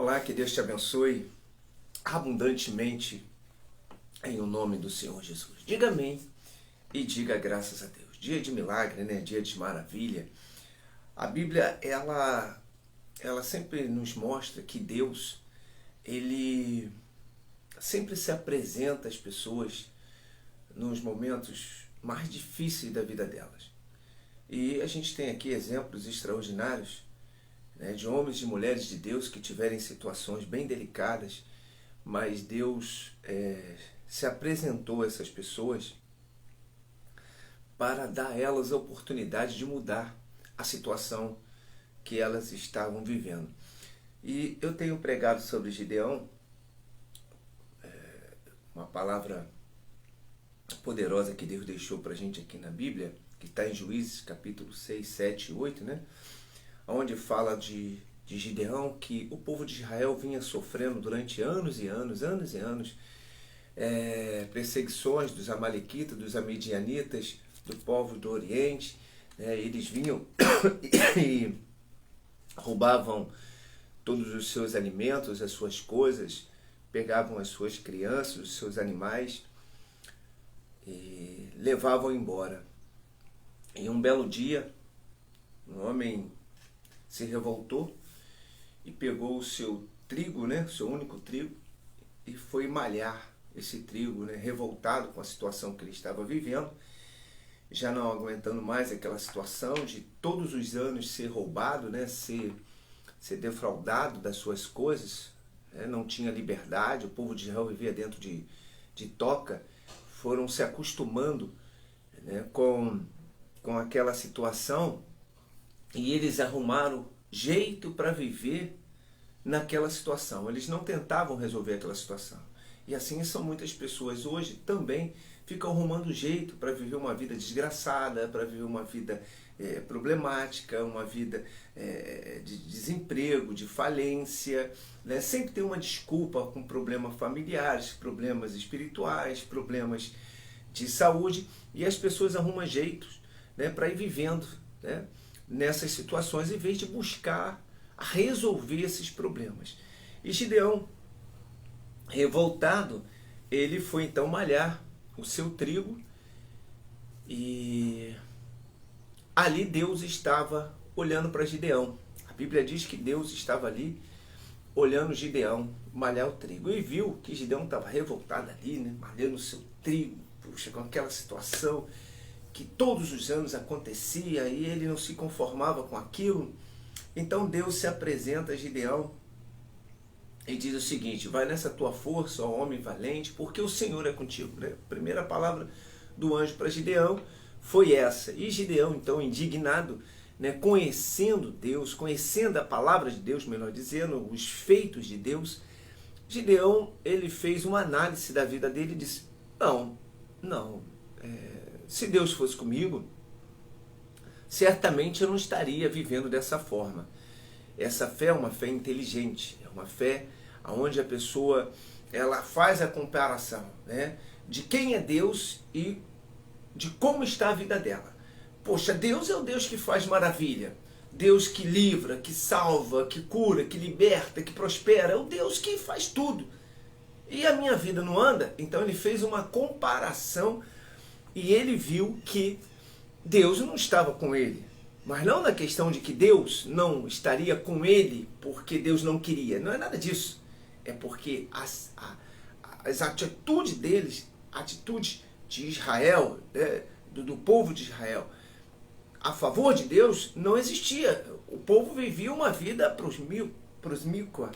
Olá, que Deus te abençoe abundantemente em o nome do Senhor Jesus. Diga amém e diga graças a Deus. Dia de milagre, né? Dia de maravilha. A Bíblia, ela sempre nos mostra que Deus, Ele sempre se apresenta às pessoas nos momentos mais difíceis da vida delas. E a gente tem aqui exemplos extraordinários, né, de homens e mulheres de Deus que tiverem situações bem delicadas, mas Deus se apresentou a essas pessoas para dar a elas a oportunidade de mudar a situação que elas estavam vivendo. E eu tenho pregado sobre Gideão, uma palavra poderosa que Deus deixou para a gente aqui na Bíblia, que está em Juízes capítulo 6, 7 e 8, né? Onde fala de Gideão, que o povo de Israel vinha sofrendo durante anos e anos, perseguições dos amalequitas, dos amedianitas, do povo do Oriente. Eles vinham e roubavam todos os seus alimentos, as suas coisas, pegavam as suas crianças, os seus animais e levavam embora. E um belo dia, um homem se revoltou e pegou o seu trigo, né, o seu único trigo, e foi malhar esse trigo, né, revoltado com a situação que ele estava vivendo, já não aguentando mais aquela situação de todos os anos ser roubado, né, ser defraudado das suas coisas, né, não tinha liberdade, o povo de Israel vivia dentro de toca, foram se acostumando, né, com aquela situação. E eles arrumaram jeito para viver naquela situação. Eles não tentavam resolver aquela situação. E assim são muitas pessoas hoje também, ficam arrumando jeito para viver uma vida desgraçada, para viver uma vida problemática, uma vida de desemprego, de falência, né? Sempre tem uma desculpa com problemas familiares, problemas espirituais, problemas de saúde, e as pessoas arrumam jeitos, né, para ir vivendo, né, nessas situações, em vez de buscar resolver esses problemas. E Gideão, revoltado, ele foi então malhar o seu trigo, e ali Deus estava olhando para Gideão. A Bíblia diz que Deus estava ali olhando Gideão malhar o trigo, e viu que Gideão estava revoltado ali, né, malhando o seu trigo, puxa, com aquela situação que todos os anos acontecia e ele não se conformava com aquilo. Então Deus se apresenta a Gideão e diz o seguinte: vai nessa tua força, ó homem valente, porque o Senhor é contigo, né? A primeira palavra do anjo para Gideão foi essa. E Gideão, então, indignado, né, conhecendo Deus, conhecendo a palavra de Deus, melhor dizendo, os feitos de Deus, Gideão, ele fez uma análise da vida dele e disse: se Deus fosse comigo, certamente eu não estaria vivendo dessa forma. Essa fé é uma fé inteligente, é uma fé onde a pessoa ela faz a comparação, né, de quem é Deus e de como está a vida dela. Poxa, Deus é o Deus que faz maravilha, Deus que livra, que salva, que cura, que liberta, que prospera, é o Deus que faz tudo. E a minha vida não anda? Então ele fez uma comparação e ele viu que Deus não estava com ele. Mas não na questão de que Deus não estaria com ele porque Deus não queria. Não é nada disso. É porque as atitudes deles, atitudes de Israel, né, do povo de Israel, a favor de Deus, não existia. O povo vivia uma vida prosmícua,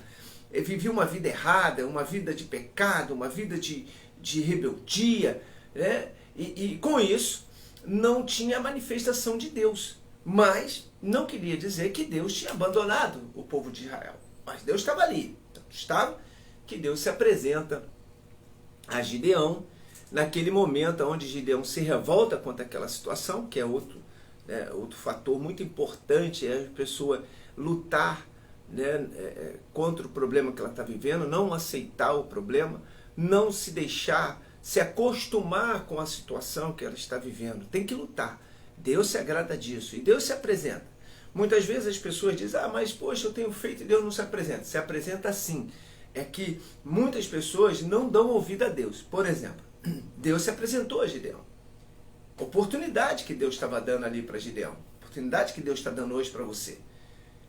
vivia uma vida errada, uma vida de pecado, uma vida de rebeldia, né? E com isso não tinha a manifestação de Deus, mas não queria dizer que Deus tinha abandonado o povo de Israel, mas Deus estava ali. Então, estava que Deus se apresenta a Gideão naquele momento onde Gideão se revolta contra aquela situação, que é outro fator muito importante, é a pessoa lutar, né, contra o problema que ela está vivendo, não aceitar o problema, não se deixar se acostumar com a situação que ela está vivendo. Tem que lutar. Deus se agrada disso. E Deus se apresenta. Muitas vezes as pessoas dizem, mas poxa, eu tenho feito e Deus não se apresenta. Se apresenta sim. É que muitas pessoas não dão ouvido a Deus. Por exemplo, Deus se apresentou a Gideão. Oportunidade que Deus estava dando ali para Gideão. Oportunidade que Deus está dando hoje para você.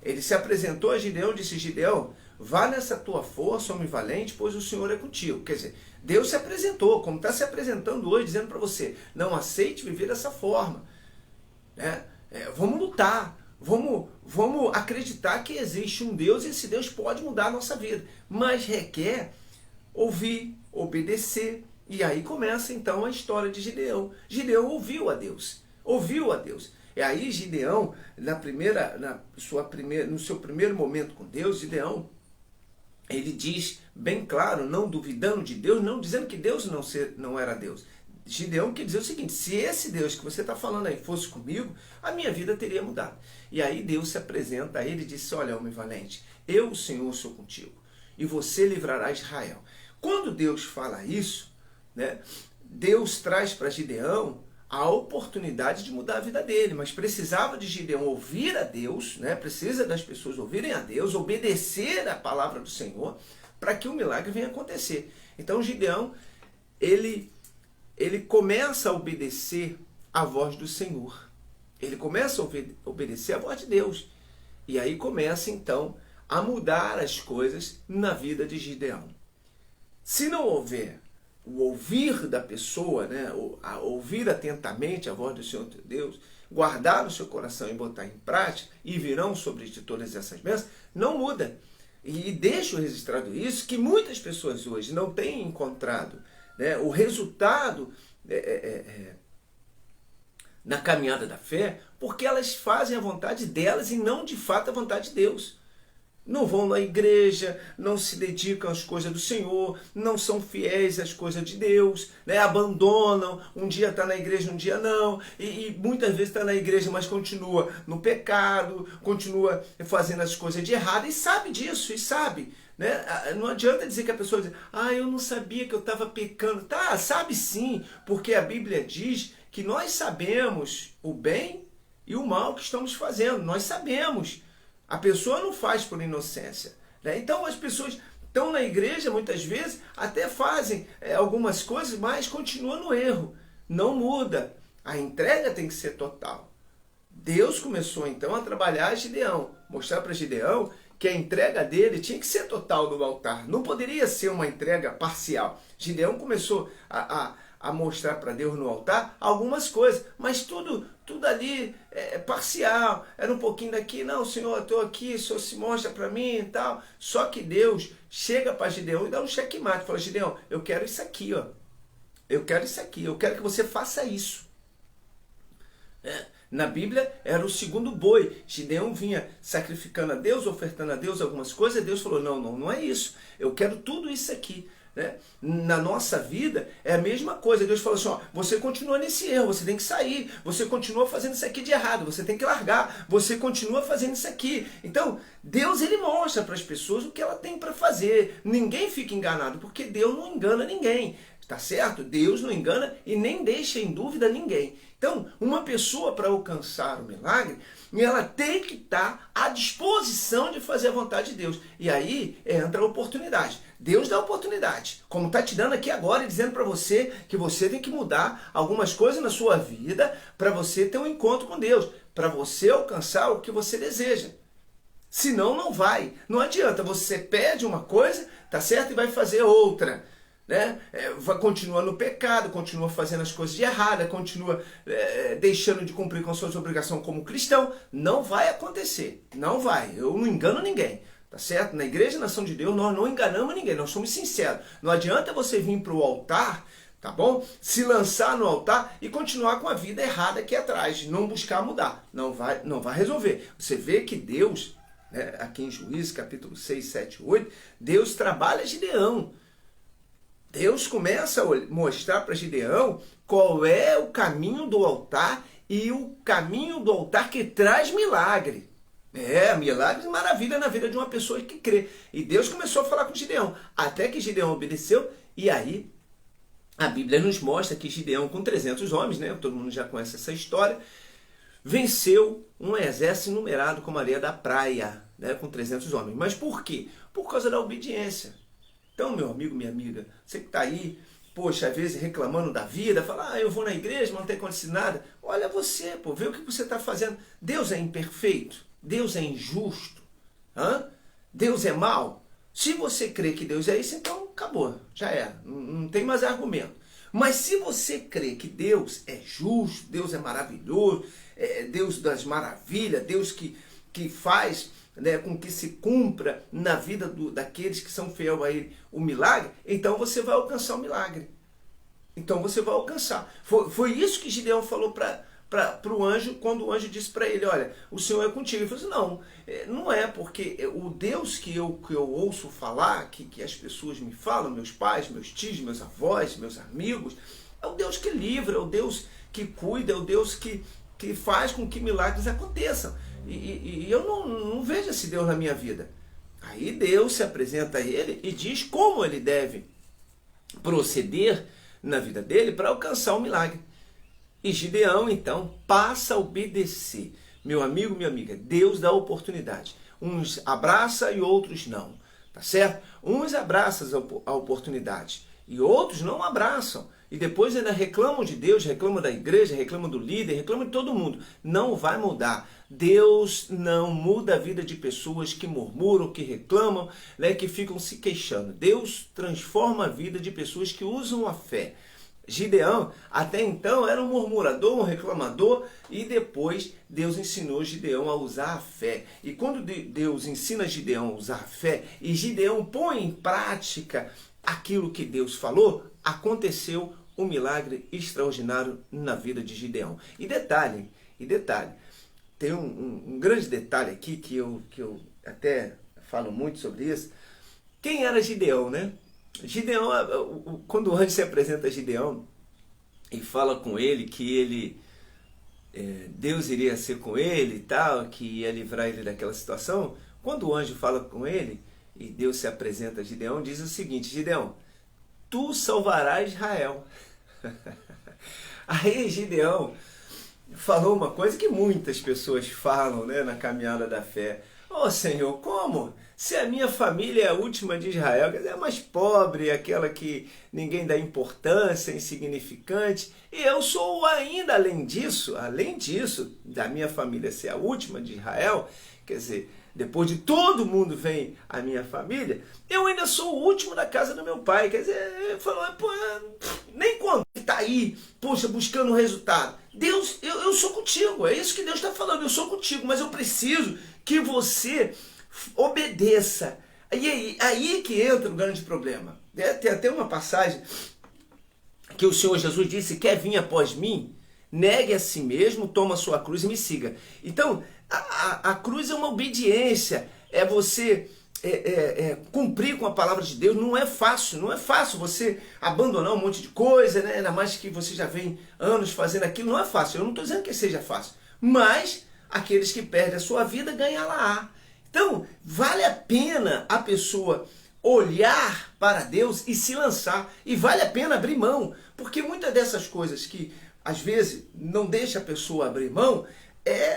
Ele se apresentou a Gideão e disse, Gideão, vá nessa tua força, homem valente, pois o Senhor é contigo. Quer dizer, Deus se apresentou, como está se apresentando hoje, dizendo para você, não aceite viver dessa forma. Né? Vamos lutar, vamos acreditar que existe um Deus e esse Deus pode mudar a nossa vida. Mas requer ouvir, obedecer. E aí começa então a história de Gideão. Gideão ouviu a Deus. Ouviu a Deus. E aí Gideão, no seu primeiro momento com Deus, Gideão, ele diz bem claro, não duvidando de Deus, não dizendo que Deus não era Deus. Gideão quer dizer o seguinte, se esse Deus que você está falando aí fosse comigo, a minha vida teria mudado. E aí Deus se apresenta a ele e disse, olha, homem valente, eu, o Senhor, sou contigo, e você livrará Israel. Quando Deus fala isso, né, Deus traz para Gideão a oportunidade de mudar a vida dele, mas precisava de Gideão ouvir a Deus, né, precisa das pessoas ouvirem a Deus, obedecer a palavra do Senhor, para que o milagre venha acontecer. Então Gideão, ele começa a obedecer a voz do Senhor. Ele começa a obedecer a voz de Deus. E aí começa então a mudar as coisas na vida de Gideão. Se não houver o ouvir da pessoa, né, a ouvir atentamente a voz do Senhor Deus, guardar no seu coração e botar em prática, e virão sobre ti todas essas bênçãos, não muda. E deixo registrado isso, que muitas pessoas hoje não têm encontrado, né, o resultado na caminhada da fé, porque elas fazem a vontade delas e não de fato a vontade de Deus. Não vão na igreja, não se dedicam às coisas do Senhor, não são fiéis às coisas de Deus, né? Abandonam, um dia está na igreja, um dia não, e muitas vezes está na igreja, mas continua no pecado, continua fazendo as coisas de errado, e sabe disso, e sabe. Né? Não adianta dizer que a pessoa diz, eu não sabia que eu estava pecando. Tá, sabe sim, porque a Bíblia diz que nós sabemos o bem e o mal que estamos fazendo, nós sabemos. A pessoa não faz por inocência. Né? Então as pessoas estão na igreja muitas vezes, até fazem algumas coisas, mas continuam no erro. Não muda. A entrega tem que ser total. Deus começou então a trabalhar Gideão, mostrar para Gideão que a entrega dele tinha que ser total no altar. Não poderia ser uma entrega parcial. Gideão começou a mostrar para Deus no altar algumas coisas, mas tudo ali parcial, era um pouquinho daqui, não, Senhor, eu estou aqui, o Senhor se mostra para mim e tal. Só que Deus chega para Gideão e dá um checkmate, fala, Gideão, eu quero isso aqui, ó. Eu quero isso aqui, eu quero que você faça isso. Na Bíblia era o segundo boi. Gideão vinha sacrificando a Deus, ofertando a Deus algumas coisas, e Deus falou, não é isso, eu quero tudo isso aqui. Né? Na nossa vida é a mesma coisa. Deus falou assim, você continua nesse erro, você tem que sair, você continua fazendo isso aqui de errado, você tem que largar, você continua fazendo isso aqui. Então Deus, ele mostra para as pessoas o que ela tem para fazer. Ninguém fica enganado, porque Deus não engana ninguém, tá certo? Deus não engana e nem deixa em dúvida ninguém. Então uma pessoa, para alcançar o milagre, ela tem que estar à disposição de fazer a vontade de Deus. E aí entra a oportunidade. Deus dá oportunidade, como está te dando aqui agora e dizendo para você que você tem que mudar algumas coisas na sua vida para você ter um encontro com Deus, para você alcançar o que você deseja. Senão não vai. Não adianta, você pede uma coisa, tá certo, e vai fazer outra. Né? Continua no pecado, continua fazendo as coisas de errada, continua deixando de cumprir com suas obrigações como cristão. Não vai acontecer, não vai. Eu não engano ninguém. Tá certo? Na Igreja Nação de Deus nós não enganamos ninguém, nós somos sinceros. Não adianta você vir para o altar, tá bom? Se lançar no altar e continuar com a vida errada aqui atrás, não buscar mudar. Não vai resolver. Você vê que Deus, né, aqui em Juízes, capítulo 6, 7, 8, Deus trabalha Gideão. Deus começa a mostrar para Gideão qual é o caminho do altar e o caminho do altar que traz milagre. Milagres e maravilha na vida de uma pessoa que crê. E Deus começou a falar com Gideão, até que Gideão obedeceu, e aí a Bíblia nos mostra que Gideão, com 300 homens, né, todo mundo já conhece essa história, venceu um exército numerado como a areia da praia, né, com 300 homens. Mas por quê? Por causa da obediência. Então, meu amigo, minha amiga, você que está aí, poxa, às vezes reclamando da vida, fala, eu vou na igreja, mas não tem acontecido nada. Olha você, pô, vê o que você está fazendo. Deus é imperfeito? Deus é injusto? Deus é mau? Se você crê que Deus é isso, então acabou, já era, não tem mais argumento. Mas se você crê que Deus é justo, Deus é maravilhoso, é Deus das maravilhas, Deus que faz, né, com que se cumpra na vida daqueles que são fiéis a Ele o milagre, então você vai alcançar o milagre. Então você vai alcançar. Foi isso que Gideão falou para o anjo, quando o anjo disse para ele, olha, o Senhor é contigo. Ele falou assim, não é, porque o Deus que eu ouço falar, que as pessoas me falam, meus pais, meus tios, meus avós, meus amigos, é o Deus que livra, é o Deus que cuida, é o Deus que faz com que milagres aconteçam. E eu não vejo esse Deus na minha vida. Aí Deus se apresenta a ele e diz como ele deve proceder na vida dele para alcançar o milagre. E Gideão, então, passa a obedecer. Meu amigo, minha amiga, Deus dá oportunidade. Uns abraça e outros não. Tá certo? Uns abraçam a oportunidade e outros não abraçam. E depois ainda reclamam de Deus, reclamam da igreja, reclamam do líder, reclamam de todo mundo. Não vai mudar. Deus não muda a vida de pessoas que murmuram, que reclamam, né, que ficam se queixando. Deus transforma a vida de pessoas que usam a fé. Gideão, até então, era um murmurador, um reclamador, e depois Deus ensinou Gideão a usar a fé. E quando Deus ensina Gideão a usar a fé, e Gideão põe em prática aquilo que Deus falou, aconteceu um milagre extraordinário na vida de Gideão. E detalhe, tem um grande detalhe aqui que eu até falo muito sobre isso. Quem era Gideão, né? Gideão, quando o anjo se apresenta a Gideão e fala com ele que Deus iria ser com ele e tal, que ia livrar ele daquela situação, quando o anjo fala com ele e Deus se apresenta a Gideão, diz o seguinte, Gideão, tu salvarás Israel. Aí Gideão falou uma coisa que muitas pessoas falam, né, na caminhada da fé. Ô Senhor, como? Se a minha família é a última de Israel, quer dizer, é a mais pobre, aquela que ninguém dá importância, insignificante, e eu sou ainda, além disso, da minha família ser a última de Israel, quer dizer, depois de todo mundo vem a minha família, eu ainda sou o último da casa do meu pai, quer dizer, ele falou, pô, nem quando está aí, poxa, buscando resultado. Deus, eu sou contigo, é isso que Deus está falando, eu sou contigo, mas eu preciso que você obedeça. Aí que entra o grande problema. Tem até uma passagem que o Senhor Jesus disse, quer vir após mim? Negue a si mesmo, toma a sua cruz e me siga. Então, a cruz é uma obediência, é você cumprir com a palavra de Deus. Não é fácil você abandonar um monte de coisa, né? Ainda mais que você já vem anos fazendo aquilo, não é fácil. Eu não estou dizendo que seja fácil, mas aqueles que perdem a sua vida ganham lá. Então, vale a pena a pessoa olhar para Deus e se lançar, e vale a pena abrir mão, porque muitas dessas coisas que às vezes não deixa a pessoa abrir mão,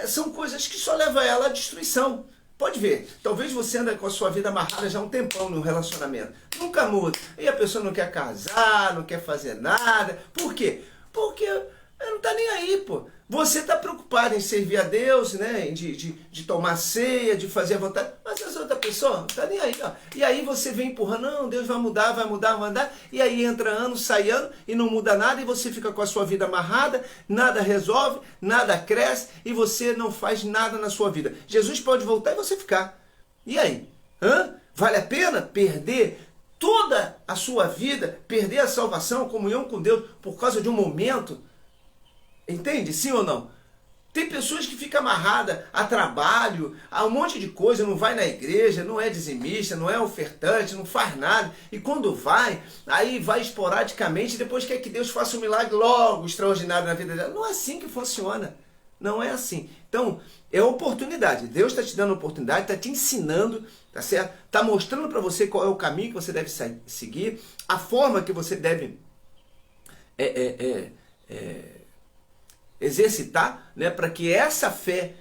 são coisas que só levam ela à destruição. Pode ver, talvez você anda com a sua vida amarrada já há um tempão no relacionamento, nunca muda, e a pessoa não quer casar, não quer fazer nada. Por quê? Porque ela não está nem aí, pô. Você está preocupado em servir a Deus, né? De tomar ceia, de fazer a vontade, mas essa outra pessoa não está nem aí, ó. E aí você vem empurrando, não, Deus vai mudar, e aí entra ano, sai ano, e não muda nada, e você fica com a sua vida amarrada, nada resolve, nada cresce, e você não faz nada na sua vida. Jesus pode voltar e você ficar. E aí? Vale a pena perder toda a sua vida, perder a salvação, a comunhão com Deus, por causa de um momento? Entende? Sim ou não? Tem pessoas que ficam amarradas a trabalho, a um monte de coisa, não vai na igreja, não é dizimista, não é ofertante, não faz nada. E quando vai, aí vai esporadicamente e depois quer que Deus faça um milagre logo, extraordinário na vida dela. Não é assim que funciona. Não é assim. Então, é oportunidade. Deus está te dando oportunidade, está te ensinando, tá certo? Está mostrando para você qual é o caminho que você deve seguir, a forma que você deve exercitar, né, para que essa fé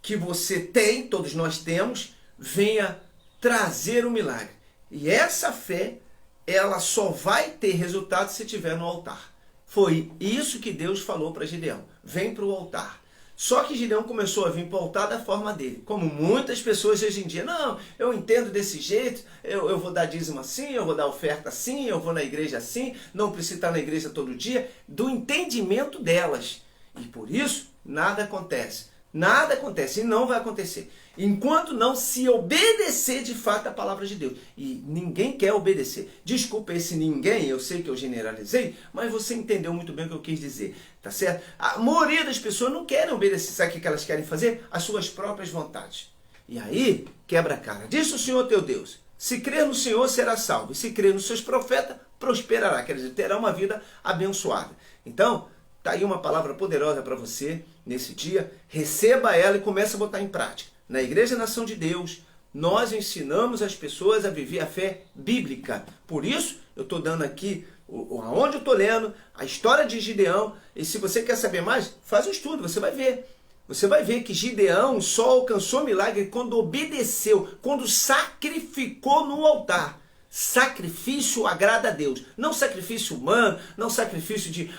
que você tem, todos nós temos, venha trazer um milagre. E essa fé, ela só vai ter resultado se estiver no altar. Foi isso que Deus falou para Gideão. Vem para o altar. Só que Gideão começou a vir para o altar da forma dele. Como muitas pessoas hoje em dia. Não, eu entendo desse jeito, eu vou dar dízimo assim, eu vou dar oferta assim, eu vou na igreja assim, não preciso estar na igreja todo dia. Do entendimento delas. E por isso, nada acontece. Nada acontece e não vai acontecer. Enquanto não se obedecer de fato a palavra de Deus. E ninguém quer obedecer. Desculpa esse ninguém, eu sei que eu generalizei, mas você entendeu muito bem o que eu quis dizer. Tá certo? A maioria das pessoas não querem obedecer. Sabe o que elas querem fazer? As suas próprias vontades. E aí, quebra a cara. Diz o Senhor teu Deus: se crer no Senhor, será salvo. E se crer nos seus profetas, prosperará. Quer dizer, terá uma vida abençoada. Então, tá aí uma palavra poderosa para você nesse dia. Receba ela e comece a botar em prática. Na Igreja Nação de Deus, nós ensinamos as pessoas a viver a fé bíblica. Por isso, eu estou dando aqui, aonde eu estou lendo, a história de Gideão. E se você quer saber mais, faz um estudo, você vai ver. Você vai ver que Gideão só alcançou milagre quando obedeceu, quando sacrificou no altar. Sacrifício agrada a Deus. Não sacrifício humano, não sacrifício de,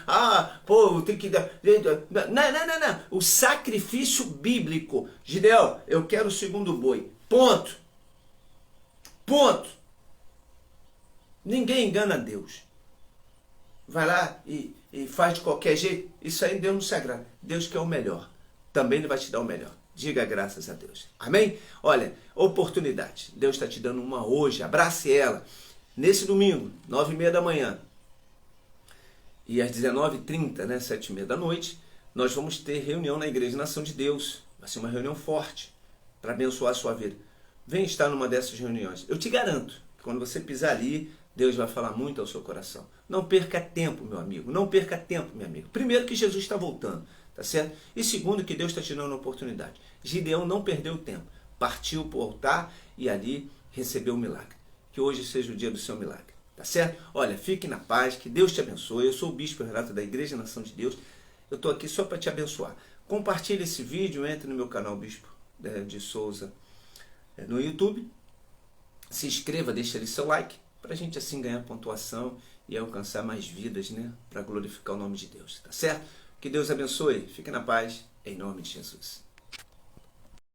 eu tenho que dar. Não. O sacrifício bíblico. Gideão, eu quero o segundo boi. Ponto. Ponto. Ninguém engana a Deus. Vai lá e faz de qualquer jeito. Isso aí Deus não se agrada. Deus quer o melhor. Também Ele vai te dar o melhor. Diga graças a Deus. Amém? Olha, oportunidade. Deus está te dando uma hoje. Abrace ela. Nesse domingo, 9h30 da manhã. E às 19h30, né, 7h30 da noite, nós vamos ter reunião na Igreja Nação de Deus. Vai ser uma reunião forte para abençoar a sua vida. Vem estar numa dessas reuniões. Eu te garanto que quando você pisar ali, Deus vai falar muito ao seu coração. Não perca tempo, meu amigo. Não perca tempo, minha amiga. Primeiro, que Jesus está voltando. Tá certo? E segundo, que Deus está te dando uma oportunidade. Gideão não perdeu tempo. Partiu para o altar e ali recebeu o milagre. Que hoje seja o dia do seu milagre. Tá certo? Olha, fique na paz, que Deus te abençoe. Eu sou o Bispo Renato da Igreja Nação de Deus. Eu estou aqui só para te abençoar. Compartilhe esse vídeo, entre no meu canal Bispo de Souza no YouTube. Se inscreva, deixa ali seu like, para a gente assim ganhar pontuação e alcançar mais vidas, né? Para glorificar o nome de Deus. Tá certo? Que Deus abençoe. Fique na paz, em nome de Jesus.